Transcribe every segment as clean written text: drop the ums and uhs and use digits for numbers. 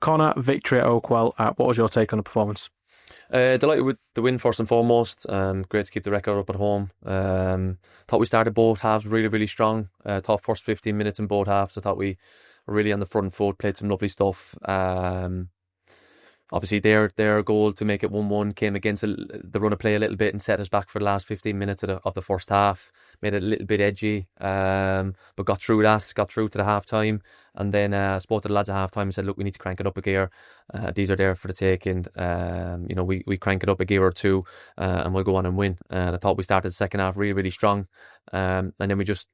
Conor, victory at Oakwell. What was your take on the performance? Delighted with the win first and foremost. Great to keep the record up at home. Thought we started both halves really, really strong. Thought first 15 minutes in both halves. I thought we were really on the front foot, played some lovely stuff. Obviously, their goal to make it 1-1 came against the run of play a little bit and set us back for the last 15 minutes of the first half. Made it a little bit edgy, but got through to the half time. And then spoke to the lads at half time and said, look, we need to crank it up a gear. These are there for the taking. We crank it up a gear or two and we'll go on and win. And I thought we started the second half really, really strong. And then we just,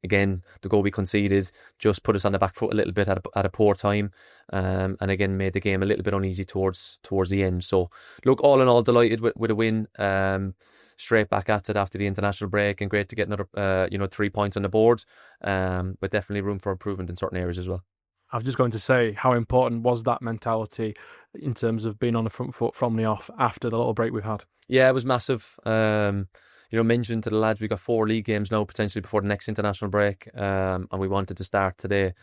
again, the goal we conceded just put us on the back foot a little bit at a poor time. And again, made the game a little bit uneasy towards the end. So, look, all in all, delighted with a win. Straight back at it after the international break, and great to get another 3 points on the board, but definitely room for improvement in certain areas as well. I was just going to say, how important was that mentality in terms of being on the front foot from the off after the little break we've had? Yeah, it was massive. Mentioned to the lads, we got 4 league games now potentially before the next international break, and we wanted to start today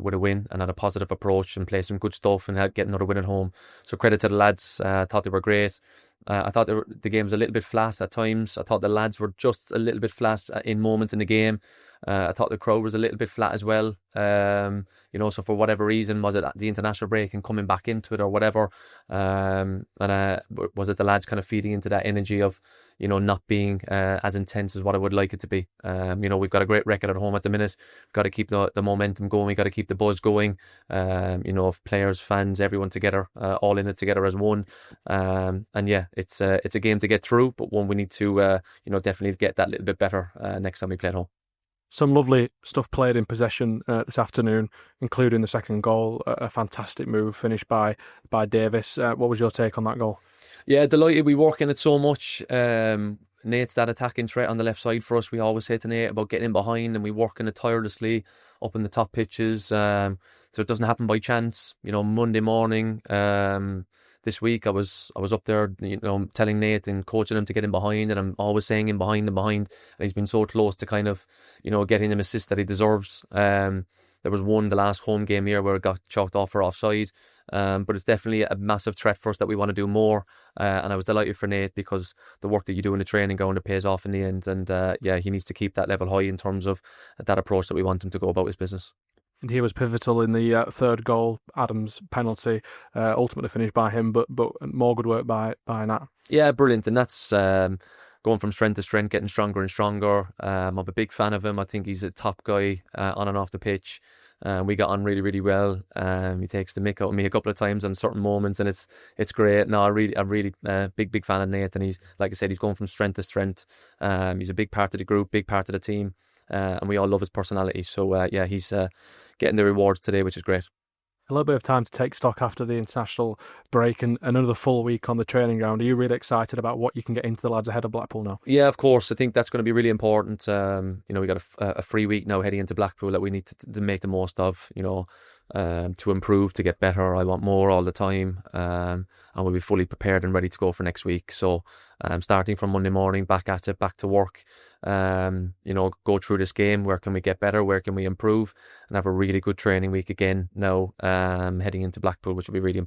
with a win and had a positive approach and play some good stuff and get another win at home. So credit to the lads. Thought they were great. I thought the game was a little bit flat at times. I thought the lads were just a little bit flat in moments in the game. I thought the crowd was a little bit flat as well. So for whatever reason, was it the international break and coming back into it or whatever? Was it the lads kind of feeding into that energy of, not being as intense as what I would like it to be? We've got a great record at home at the minute. We've got to keep the momentum going. We've got to keep the buzz going. Players, fans, everyone together, all in it together as one. It's a game to get through, but one we need to, definitely get that little bit better next time we play at home. Some lovely stuff played in possession this afternoon, including the second goal, a fantastic move finished by Davis. What was your take on that goal? Yeah, delighted. We work in it so much. Nate's that attacking threat on the left side for us. We always say to Nate about getting in behind, and we work in it tirelessly up in the top pitches. So it doesn't happen by chance. Monday morning, this week I was up there, telling Nate and coaching him to get in behind, and I'm always saying in behind. And he's been so close to kind of, getting him assist that he deserves. There was one, the last home game here, where it got chalked off for offside. But it's definitely a massive threat for us that we want to do more. And I was delighted for Nate because the work that you do in the training ground, it pays off in the end. And he needs to keep that level high in terms of that approach that we want him to go about his business. And he was pivotal in the third goal, Adams' penalty, ultimately finished by him, but more good work by Nat. Yeah, brilliant. And that's going from strength to strength, getting stronger and stronger. I'm a big fan of him. I think he's a top guy on and off the pitch. We got on really, really well. He takes the mick out of me a couple of times on certain moments, and it's great. No, I'm really big fan of Nate, and he's, like I said, he's going from strength to strength. He's a big part of the group, big part of the team, and we all love his personality. So he's getting the rewards today, which is great. A little bit of time to take stock after the international break and another full week on the training ground. Are you really excited about what you can get into the lads ahead of Blackpool now? Yeah, of course. I think that's going to be really important. We got a free week now heading into Blackpool that we need to make the most of, to improve, to get better. I want more all the time, and we'll be fully prepared and ready to go for next week. So starting from Monday morning, back at it, back to work, go through this game. Where can we get better? Where can we improve? And have a really good training week again now, heading into Blackpool, which will be really important.